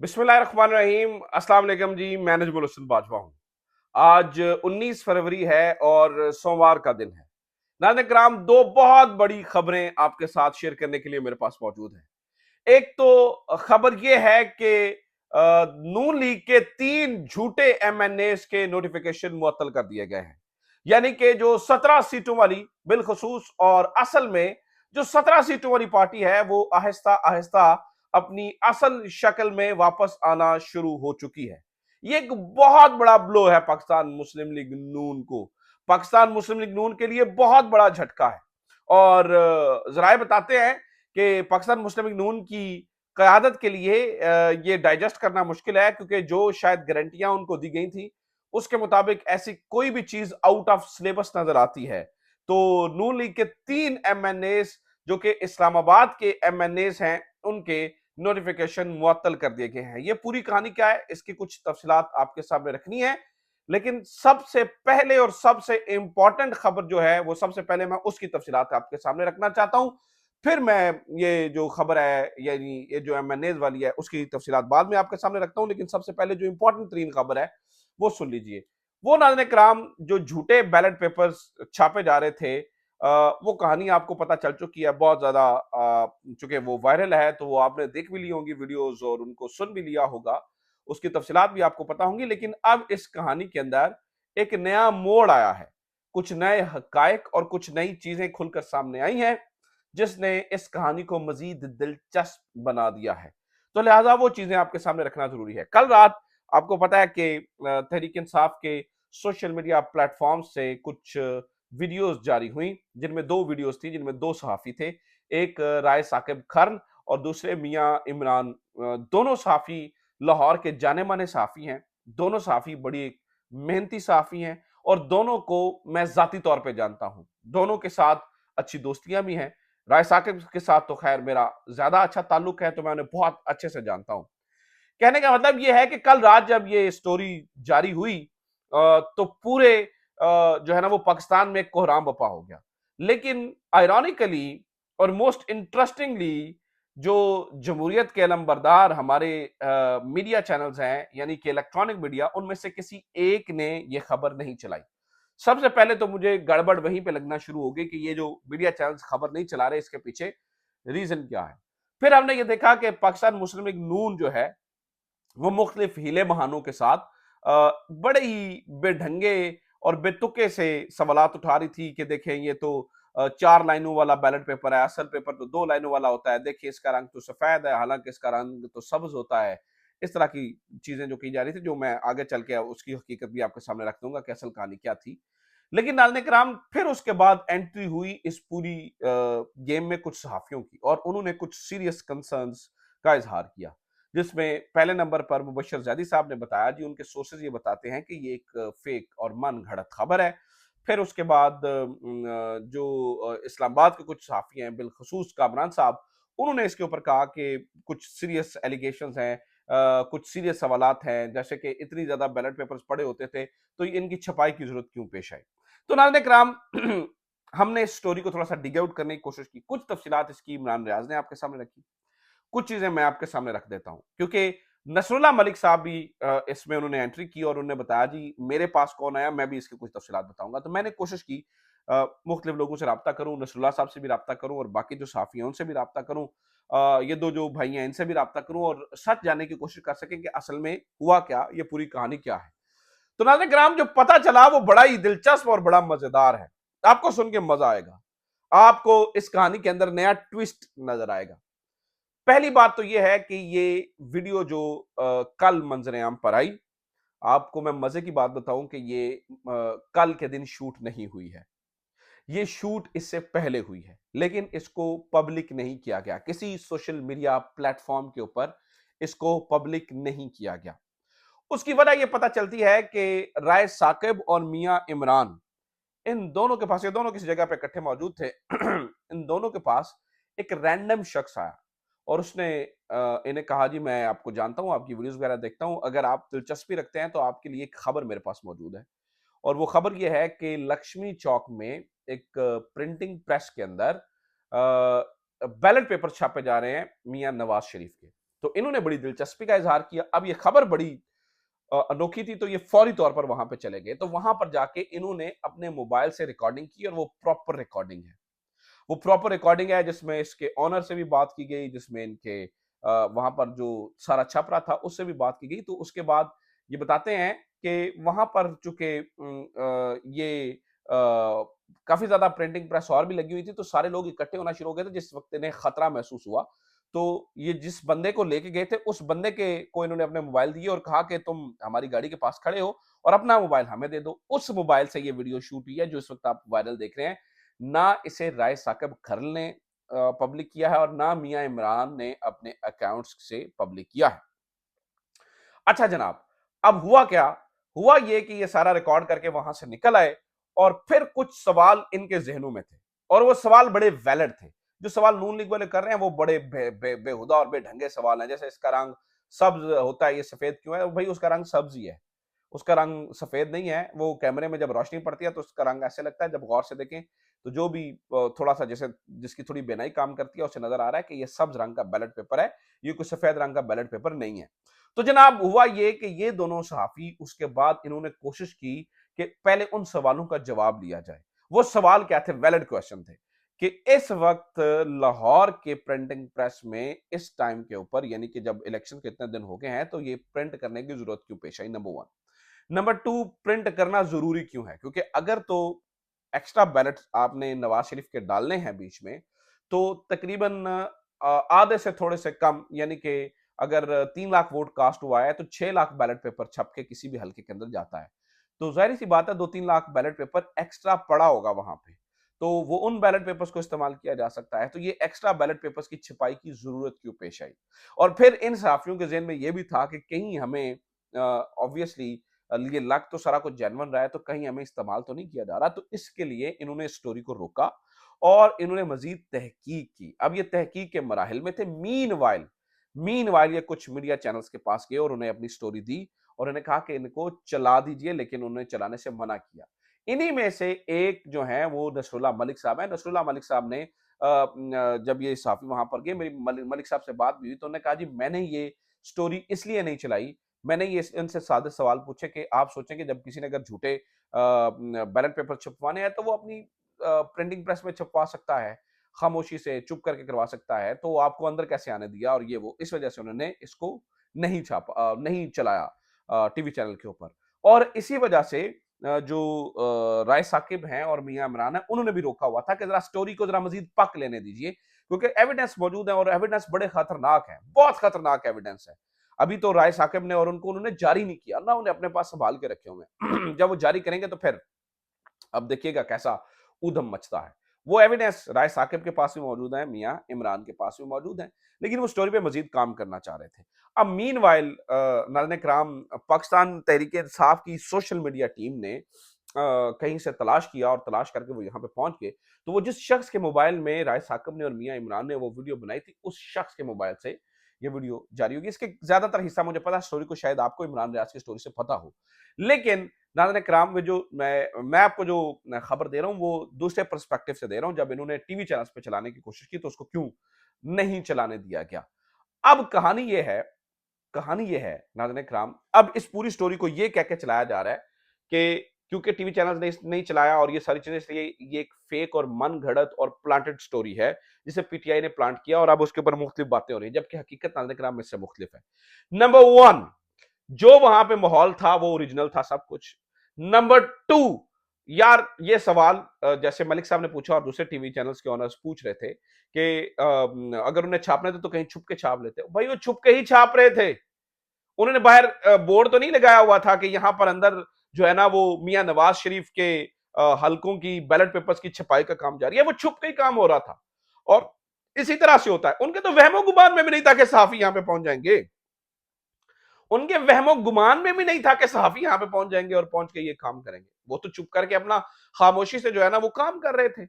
बिस्मिल्लाहिर्रहमानिर्रहीम। अस्सलाम वालेकुम जी। मैं नजमुल हसन बाजवा हूँ। आज 19 फरवरी है और सोमवार का दिन है। नाज़रीन किराम, दो बहुत बड़ी खबरें आपके साथ शेयर करने के लिए मेरे पास मौजूद है। एक तो खबर यह है कि नून लीग के 3 झूठे एमएनएस के नोटिफिकेशन मुअत्तल कर दिए गए हैं। यानी कि जो 17 सीटों वाली बिलखसूस और असल में जो 17 सीटों वाली पार्टी है वो आहिस्ता आहिस्ता अपनी असल शक्ल में वापस आना शुरू हो चुकी है। ये एक बहुत बड़ा ब्लो है पाकिस्तान मुस्लिम लीग नून को। पाकिस्तान मुस्लिम लीग नून के लिए बहुत बड़ा झटका है। और जराए बताते हैं कि पाकिस्तान मुस्लिम लीग नून की क़यादत के लिए ये डाइजेस्ट करना मुश्किल है, क्योंकि जो शायद गारंटियां उनको दी गई थी उसके मुताबिक ऐसी कोई भी चीज आउट ऑफ सिलेबस नजर आती है। तो नून लीग के 3 एमएनएस जो कि इस्लामाबाद के एमएनएस हैं, उनके नोटिफिकेशन मुअत्तल कर दिए गए हैं। ये पूरी कहानी क्या है, इसकी कुछ तफसीलात आपके सामने रखनी है। लेकिन सबसे पहले और सबसे इंपॉर्टेंट खबर जो है वो सबसे पहले मैं उसकी तफसीलात आपके सामने रखना चाहता हूं। फिर मैं ये जो खबर है, यानी ये जो एमएनएज वाली है, उसकी तफसीलात बाद में आपके सामने रखता हूं। लेकिन सबसे पहले जो इंपॉर्टेंट तरीन खबर है वो सुन लीजिए। वो नाज़रीन कराम, जो झूठे बैलेट पेपर्स छापे जा रहे थे, वो कहानी आपको पता चल चुकी है बहुत ज्यादा। चूंकि वो वायरल है तो वो आपने देख भी ली होंगी वीडियोस और उनको सुन भी लिया होगा, उसकी तफसीलात भी आपको पता होंगी। लेकिन अब इस कहानी के अंदर एक नया मोड़ आया है, कुछ नए हकायक और कुछ नई चीजें खुलकर सामने आई हैं जिसने इस कहानी को मजीद दिलचस्प बना दिया है। तो लिहाजा वो चीजें आपके सामने रखना जरूरी है। कल रात आपको पता है कि तहरीक इंसाफ के सोशल मीडिया प्लेटफॉर्म से कुछ वीडियोस जारी हुई, जिनमें 2 वीडियोस थी, जिनमें 2 सहाफी थे। एक राय साकिब खर्न और दूसरे मियां इमरान। दोनों सहाफी लाहौर के जाने माने सहाफी हैं। दोनों सहाफी बड़ी मेहनती सहाफी हैं और दोनों को मैं जाती तौर पे जानता हूं। दोनों के साथ अच्छी दोस्तियां भी हैं। राय साकिब के साथ तो खैर मेरा ज्यादा अच्छा ताल्लुक है, तो मैं उन्हें बहुत अच्छे से जानता हूं। कहने का मतलब यह है कि कल रात जब ये स्टोरी जारी हुई, तो पूरे जो है ना वो पाकिस्तान में कोहराम बपा हो गया। लेकिन आयरॉनिकली और मोस्ट इंटरेस्टिंगली, जो जमहूरियत के अलमबरदार हमारे मीडिया चैनल्स हैं, यानी कि इलेक्ट्रॉनिक मीडिया, उनमें से किसी एक ने यह खबर नहीं चलाई। सबसे पहले तो मुझे गड़बड़ वहीं पे लगना शुरू हो गई कि ये जो मीडिया चैनल्स खबर नहीं चला रहे, इसके पीछे रीजन क्या है। फिर हमने ये देखा कि पाकिस्तान मुस्लिम लीग नून जो है वो मुख्तलिफ हीले बहानों के साथ बड़े ही बेढंगे और बेतुके से सवालात उठा रही थी कि देखें ये तो 4 लाइनों वाला बैलेट पेपर है, असल पेपर तो 2 लाइनों वाला होता है, देखिए इसका रंग तो सफेद है, हालांकि इसका रंग तो सब्ज होता है। इस तरह की चीजें जो की जा रही थी, जो मैं आगे चल के उसकी हकीकत भी आपके सामने रख दूंगा कि असल कहानी क्या थी। लेकिन नाज़रीन किराम, फिर उसके बाद एंट्री हुई इस पूरी गेम में कुछ सहाफियों की, और उन्होंने कुछ सीरियस कंसर्न्स का इजहार किया, जिसमें पहले नंबर पर मुबशर जैदी साहब ने बताया जी उनके सोर्सेज ये बताते हैं कि ये एक फेक और मन घड़त खबर है। फिर उसके बाद जो इस्लामाबाद के कुछ सहाफ़ी हैं, बिलखसूस कामरान साहब, उन्होंने इसके ऊपर कहा कि कुछ सीरियस एलिगेशंस हैं, कुछ सीरियस सवालात हैं, जैसे कि इतनी ज़्यादा बैलेट पेपर्स पड़े होते थे तो इनकी छपाई की ज़रूरत क्यों पेश आई। तो नाज़रीन इकराम, हमने इस स्टोरी को थोड़ा-सा डिग आउट करने की कोशिश की। कुछ तफ़सीलात इसकी इमरान रियाज़ ने आपके सामने रखी। कुछ चीजें मैं आपके सामने रख देता हूं, क्योंकि नसरुल्लाह मलिक साहब भी इसमें उन्होंने एंट्री की और उन्होंने बताया जी मेरे पास कौन आया, मैं भी इसकी कुछ तफसीलात बताऊंगा। तो मैंने कोशिश की मुख्तलिफ लोगों से रब्ता करूं, नसरुल्लाह साहब से भी रब्ता करूं और बाकी जो साफी हैं उनसे भी रब्ता करूं, ये दो जो भाई हैं इनसे भी रब्ता करूं और सच जानने की कोशिश कर सकें कि असल में हुआ क्या, ये पूरी कहानी क्या है। तो नाज़रीन किराम, जो पता चला वो बड़ा ही दिलचस्प और बड़ा मजेदार है। आपको सुन के मजा आएगा, आपको इस कहानी के अंदर नया ट्विस्ट नजर आएगा। पहली बात तो यह है कि ये वीडियो जो कल मंजर आम पर आई, आपको मैं मजे की बात बताऊं कि ये कल के दिन शूट नहीं हुई है। ये शूट इससे पहले हुई है, लेकिन इसको पब्लिक नहीं किया गया, किसी सोशल मीडिया प्लेटफॉर्म के ऊपर इसको पब्लिक नहीं किया गया। उसकी वजह यह पता चलती है कि राय साकिब और मियां इमरान, इन दोनों के पास, ये दोनों किसी जगह पे इकट्ठे मौजूद थे। इन दोनों के पास एक रैंडम शख्स आया और उसने इन्हें कहा जी मैं आपको जानता हूं, आपकी वीडियोस वगैरह देखता हूं, अगर आप दिलचस्पी रखते हैं तो आपके लिए एक खबर मेरे पास मौजूद है। और वो खबर ये है कि लक्ष्मी चौक में एक प्रिंटिंग प्रेस के अंदर बैलेट पेपर छापे जा रहे हैं मियां नवाज शरीफ के। तो इन्होंने बड़ी दिलचस्पी का इजहार किया। अब ये खबर बड़ी अनोखी थी, तो ये फौरी तौर पर वहां पे चले गए। तो वहां पर जाके इन्होंने अपने मोबाइल से रिकॉर्डिंग की और वो प्रॉपर रिकॉर्डिंग है। वो प्रॉपर रिकॉर्डिंग है जिसमें इसके ऑनर से भी बात की गई, जिसमें इनके वहां पर जो सारा छप रहा था उससे भी बात की गई। तो उसके बाद ये बताते हैं कि वहां पर चूंकि ये काफी ज्यादा प्रिंटिंग प्रेस और भी लगी हुई थी, तो सारे लोग इकट्ठे होना शुरू हो गए थे। जिस वक्त इन्हें खतरा महसूस हुआ, तो ये जिस बंदे को लेके गए थे उस बंदे के को इन्होंने अपने मोबाइल दिए और कहा कि तुम हमारी गाड़ी के पास खड़े हो और अपना मोबाइल हमें दे दो। उस मोबाइल से ये वीडियो शूट हुई है जो इस वक्त आप वायरल देख रहे हैं। ना इसे राय साकिब खरल ने पब्लिक किया है और ना मियां इमरान ने अपने अकाउंट्स से पब्लिक किया है। अच्छा जनाब, अब हुआ क्या? हुआ ये कि ये सारा रिकॉर्ड करके वहां से निकल आए और फिर कुछ सवाल इनके जहनों में थे और वो सवाल बड़े वैलिड थे। जो सवाल नून लीग वाले कर रहे हैं वो बड़े बेहुदा और बेढंगे सवाल हैं। जैसे इसका रंग सब्ज होता है, ये सफेद क्यों है? भाई उसका रंग सब्ज ही है, उसका रंग सफेद नहीं है। वो कैमरे में जब रोशनी पड़ती है तो उसका रंग ऐसे लगता है, जब गौर से देखें तो जो भी थोड़ा सा जैसे जिसकी थोड़ी बेनाई काम करती है उसे नजर आ रहा है कि ये सब्ज रंग का बैलेट पेपर है, ये कोई सफेद रंग का बैलेट पेपर नहीं है। तो जनाब हुआ ये कि ये दोनों सहाफी उसके बाद इन्होंने कोशिश की कि पहले उन सवालों का जवाब लिया जाए। वो सवाल क्या थे? वैलिड क्वेश्चन थे कि इस वक्त लाहौर के प्रिंटिंग प्रेस में इस टाइम के ऊपर, यानी कि जब इलेक्शन के इतने दिन हो गए हैं, तो ये प्रिंट करने की जरूरत क्यों पेश आई? Number one. Number two, print करना जरूरी क्यों है? क्योंकि अगर तो एक्स्ट्रा बैलेट आपने नवाज शरीफ के डालने हैं बीच में, तो तकरीबन आधे से थोड़े से कम, यानी कि अगर 3 लाख वोट कास्ट हुआ है तो 6 लाख बैलेट पेपर छप के किसी भी हल्के के अंदर जाता है। तो जाहिर सी बात है 2-3 लाख बैलेट पेपर एक्स्ट्रा पड़ा होगा वहां पे, तो वो उन बैलेट पेपर्स को इस्तेमाल किया जा सकता है। तो ये एक्स्ट्रा बैलेट पेपर्स की छिपाई की जरूरत क्यों पेश आई? और फिर इन सहाफियों के जहन में यह भी था कि कहीं हमें ऑब्वियसली ये लग तो सारा कुछ जेन्युइन रहा है, तो कहीं हमें इस्तेमाल तो नहीं किया जा रहा। तो इसके लिए इन्होंने स्टोरी को रोका और इन्होंने मजीद तहकीक की। अब ये तहकीक के मराहिल में थे। मीन वाइल ये कुछ मीडिया चैनल्स के पास गए और उन्हें अपनी स्टोरी दी और उन्हें कहा कि इनको चला दीजिए, लेकिन उन्होंने चलाने से मना किया। इन्हीं में से एक जो है वो नसरुल्लाह मलिक साहब है। नसरुल्लाह मलिक साहब ने जब ये साफी वहां पर गए, मेरी मलिक साहब से बात भी हुई, तो उन्होंने कहा जी मैंने ये स्टोरी इसलिए नहीं चलाई, मैंने ये इनसे सादे सवाल पूछे कि आप सोचें कि जब किसी ने अगर झूठे बैलेट पेपर छपवाने हैं तो वो अपनी प्रिंटिंग प्रेस में छपवा सकता है, खामोशी से चुप करके करवा सकता है, तो आपको अंदर कैसे आने दिया? और ये वो इस वजह से उन्होंने इसको नहीं चलाया टीवी चैनल के ऊपर। और इसी वजह से जो राय साकिब हैं और मियां इमरान है, उन्होंने भी रोका हुआ था कि जरा स्टोरी को जरा मजीद पक लेने दीजिए, क्योंकि एविडेंस मौजूद है और एविडेंस बड़े खतरनाक है, बहुत खतरनाक एविडेंस है। अभी तो राय साकिब ने और उनको उन्होंने जारी नहीं किया ना, उन्हें अपने पास संभाल के रखे हुए हैं। जब वो जारी करेंगे तो फिर अब देखिएगा कैसा ऊधम मचता है। वो एविडेंस राय साकिब के पास भी मौजूद है, मियां इमरान के पास भी मौजूद है, लेकिन वो स्टोरी पे मजीद काम करना चाह रहे थे। अब मीनवाइल नाज़रीन किराम, पाकिस्तान तहरीक इंसाफ की सोशल मीडिया टीम ने कहीं से तलाश किया और तलाश करके वो यहाँ पे पहुंच गए। तो वो जिस शख्स के मोबाइल में राय साकिब ने और मियां इमरान ने वो वीडियो बनाई थी, उस शख्स के मोबाइल से ये वीडियो जारी होगी। इसके ज्यादातर हिस्सा मुझे पता है, स्टोरी को शायद आपको इमरान रियाज की स्टोरी से पता हो, लेकिन नाज़रीन किराम में जो मैं आपको जो खबर दे रहा हूं वो दूसरे पर्सपेक्टिव से दे रहा हूं। जब इन्होंने टीवी चैनल्स पे चलाने की कोशिश की तो उसको क्यों नहीं चलाने दिया गया? अब कहानी ये है नाज़रीन किराम, अब इस पूरी स्टोरी को ये कह के चलाया जा रहा है कि क्योंकि टीवी चैनल्स ने नहीं चलाया और ये सारी चीजें, इसलिए ये एक फेक और मन घड़त और प्लांटेड स्टोरी है जिसे पीटीआई ने प्लांट किया और अब उसके ऊपर मुख्तलिफ बातें हो रही हैं, जबकि हकीकत नाज़रीन किराम इससे मुख्तलिफ है। नंबर वन, जो वहां पे माहौल था वो ओरिजिनल था सब कुछ। नंबर टू, यार ये सवाल जैसे मलिक साहब ने पूछा और दूसरे टीवी चैनल्स के ऑनर्स पूछ रहे थे कि अगर उन्हें छापने थे तो कहीं छुप के छाप लेते। भाई वो छुप के ही छाप रहे थे। उन्होंने बाहर बोर्ड तो नहीं लगाया हुआ था कि यहां पर अंदर जो है ना वो मियां नवाज शरीफ के हलकों की बैलेट पेपर्स की छपाई का काम जारी है। वो छुप के ही काम हो रहा था और इसी तरह से होता है। उनके तो वहमो गुमान में भी नहीं था कि सहाफी यहां पे पहुंच जाएंगे। उनके वहमो गुमान में भी नहीं था कि सहाफी यहां पे पहुंच जाएंगे और पहुंच के ये काम करेंगे। वो तो चुप करके अपना खामोशी से जो है ना वो काम कर रहे थे।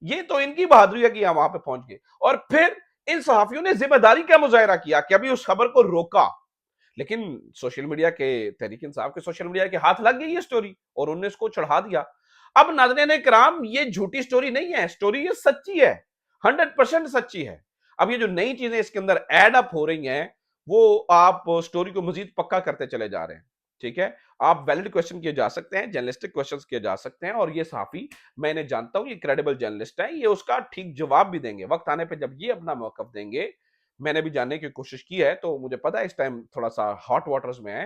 ये तो इनकी बहादुरी है कि यहां वहां पे पहुंच गए। और फिर इन सहाफियों ने जिम्मेदारी का मुजाहरा किया कि अभी उस खबर को रोका, लेकिन सोशल मीडिया के तहरीक इंसाफ के सोशल मीडिया के हाथ लग गई ये स्टोरी और उन्होंने इसको चढ़ा दिया। अब नाज़रीन किराम, ये झूठी स्टोरी नहीं है, स्टोरी ये सच्ची है, 100% सच्ची है। अब ये जो नई चीजें इसके अंदर एड अप हो रही हैं वो आप स्टोरी को मजीद पक्का करते चले जा रहे हैं। ठीक है, आप वैलिड क्वेश्चन किए जा सकते हैं, जर्नलिस्टिक क्वेश्चंस किए जा सकते हैं, और ये सहाफी, मैं इन्हें जानता हूं, ये क्रेडिबल जर्नलिस्ट है, ये उसका ठीक जवाब भी देंगे वक्त आने पे। जब ये अपना मौकफ देंगे, मैंने भी जानने की कोशिश की है, तो मुझे पता है इस टाइम थोड़ा सा हॉट वाटर्स में है,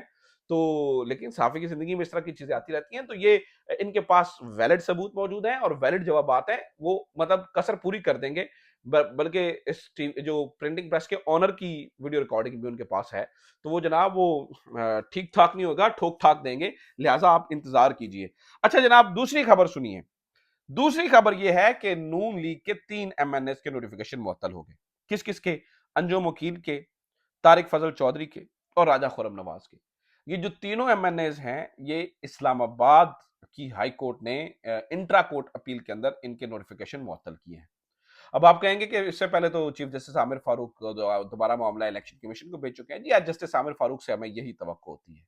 तो लेकिन सहाफी की जिंदगी में इस तरह की चीजें आती रहती हैं, तो ये इनके पास वैलिड सबूत मौजूद हैं और वैलिड जवाब हैं, वो मतलब कसर पूरी कर देंगे। बल्कि इस जो प्रिंटिंग प्रेस के ऑनर की वीडियो रिकॉर्डिंग भी उनके पास है, तो वो जनाब वो ठीक ठाक नहीं होगा, ठोक ठाक देंगे, लिहाजा आप इंतजार कीजिए। अच्छा जनाब, दूसरी खबर सुनिए। दूसरी खबर यह है कि नून लीग के 3 MNS के नोटिफिकेशन मुअत्तल हो गए। किस किस के? अंजुम वकील के, तारिक फजल चौधरी के और राजा खुरम नवाज के। ये जो तीनों MNAs हैं, ये इस्लामाबाद की हाई कोर्ट ने इंट्रा कोर्ट अपील के अंदर इनके नोटिफिकेशन मुअत्तल किए हैं। अब आप कहेंगे कि इससे पहले तो चीफ जस्टिस आमिर फारूक दोबारा मामला इलेक्शन कमीशन को भेज चुके हैं। जी, आज जस्टिस आमिर फारूक से हमें यही तवक्को होती है।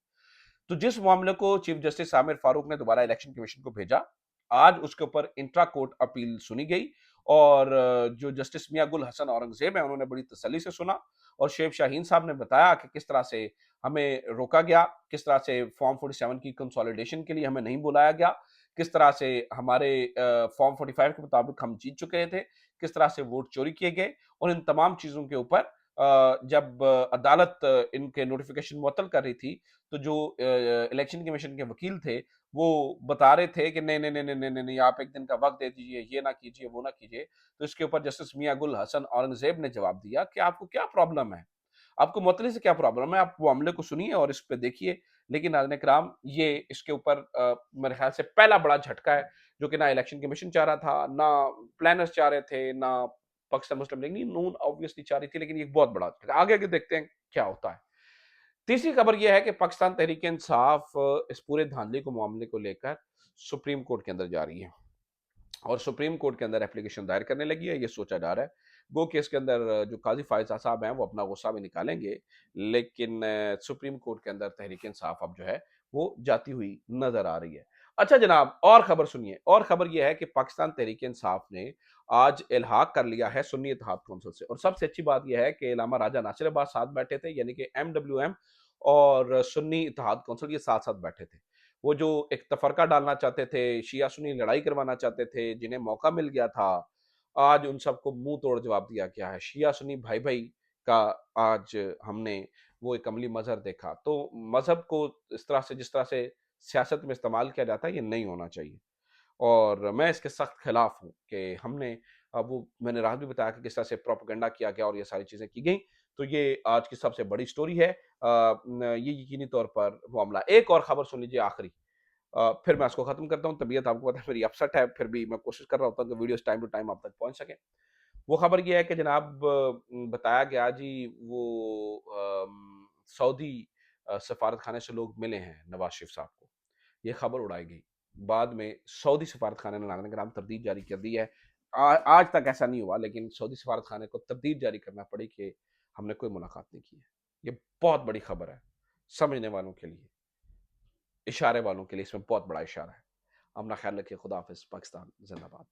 तो जिस मामले को चीफ जस्टिस आमिर फारूक ने दोबारा इलेक्शन कमीशन को भेजा, आज उसके ऊपर इंट्रा कोर्ट अपील सुनी गई, और जो जस्टिस मियां गुल हसन औरंगजेब है, उन्होंने बड़ी तसल्ली से सुना, और शेख शाहीन साहब ने बताया कि किस तरह से हमें रोका गया, किस तरह से फॉर्म 47 की कंसोलिडेशन के लिए हमें नहीं बुलाया गया, किस तरह से हमारे फॉर्म 45 के मुताबिक हम जीत चुके थे, किस तरह से वोट चोरी किए गए, और इन तमाम चीजों के ऊपर जब अदालत इनके नोटिफिकेशन मुअत्तल कर रही थी, तो जो इलेक्शन कमीशन के वकील थे, वो बता रहे थे कि नहीं नहीं नहीं नहीं नहीं नहीं नहीं, आप एक दिन का वक्त दे दीजिए, ये ना कीजिए, वो ना कीजिए। तो इसके ऊपर जस्टिस मियां गुल हसन औरंगजेब ने जवाब दिया कि आपको क्या प्रॉब्लम है, आपको मुअत्तली से क्या प्रॉब्लम है, आप मामले को सुनिए और इस पे देखिए। लेकिन नाज़रीन कराम, ये इसके ऊपर मेरे ख्याल से पहला बड़ा झटका है, जो कि ना इलेक्शन कमीशन चाह रहा था, ना प्लानर्स चाह रहे थे, ना पाकिस्तान मुस्लिम लीग, नहीं, नून ऑब्वियसली चाह रही थी, लेकिन ये एक बहुत बड़ा झटका। आगे आगे देखते हैं क्या होता है। तीसरी खबर यह है कि पाकिस्तान तहरीक इंसाफ इस पूरे धांधली को मामले को लेकर सुप्रीम कोर्ट के अंदर जा रही है, और सुप्रीम कोर्ट के अंदर एप्लीकेशन दायर करने लगी है। ये सोचा जा रहा है वो केस के अंदर जो काजी फायजा साहब हैं, वो अपना गुस्सा भी निकालेंगे, लेकिन सुप्रीम कोर्ट के अंदर तहरीक इंसाफ अब जो है वो जाती हुई नजर आ रही है। अच्छा जनाब, और खबर सुनिए। और खबर यह है कि पाकिस्तान तहरीक इंसाफ ने आज इल्हाक कर लिया है सुन्नी इत्तेहाद कौंसिल से, और सबसे अच्छी बात यह है कि इलामा राजा नासिर अब्बास साथ बैठे थे, यानी कि MWM और सुन्नी इत्तेहाद कौंसिल ये साथ साथ बैठे थे। वो जो एक तफरका डालना चाहते थे, शिया सुन्नी लड़ाई करवाना चाहते थे, जिन्हें मौका मिल गया था, आज उन सबको मुंह तोड़ जवाब दिया गया है। शिया सुन्नी भाई भाई का आज हमने वो एक अमली मजहर देखा। तो मजहब को इस तरह से, जिस तरह से सियासत में इस्तेमाल किया जाता है, ये नहीं होना चाहिए, और मैं इसके सख्त खिलाफ हूँ कि हमने अब वो, मैंने रात भी बताया कि किस तरह से प्रोपेगेंडा किया गया और ये सारी चीज़ें की गई। तो ये आज की सबसे बड़ी स्टोरी है। ये यकीनी तौर पर मामला। एक और खबर सुन लीजिए आखिरी, फिर मैं इसको खत्म करता हूँ। तबीयत आपको पता है मेरी अपसेट है, फिर भी मैं कोशिश कर रहा होता हूँ कि वीडियोस टाइम टू टाइम आप तक पहुँच सकें। वो खबर ये है कि जनाब, बताया गया जी, वो सऊदी सफारत खाने से लोग मिले हैं नवाज शरीफ साहब को। ये खबर उड़ाई गई। बाद में सऊदी सफारत खाने ने नागरिक नाम तरदीद जारी कर दी है। आज तक ऐसा नहीं हुआ, लेकिन सऊदी सफारत खाने को तरदीद जारी करना पड़ी कि हमने कोई मुलाकात नहीं की है। ये बहुत बड़ी खबर है समझने वालों के लिए, इशारे वालों के लिए इसमें बहुत बड़ा इशारा है। अपना ख्याल रखिए। खुदा हाफिज। पाकिस्तान जिंदाबाद।